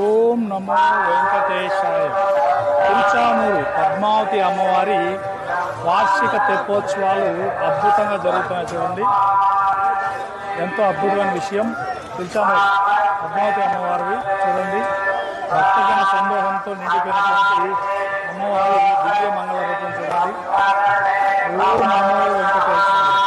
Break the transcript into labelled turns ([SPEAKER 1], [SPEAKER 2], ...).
[SPEAKER 1] ఓం నమో వెంకటేశాయ. తిరుచానూరు పద్మావతి అమ్మవారి వార్షిక తెప్పోత్సవాలు అద్భుతంగా జరుగుతున్నాయి. చూడండి, ఎంతో అద్భుతమైన విషయం. తిరుచానూరు పద్మావతి అమ్మవారివి చూడండి, భక్తజన సందోహంతో నిండిపోయినటువంటి అమ్మవారి దివ్య మంగళ రూపం చూడండి. ఓం నమో వెంకటేశాయ.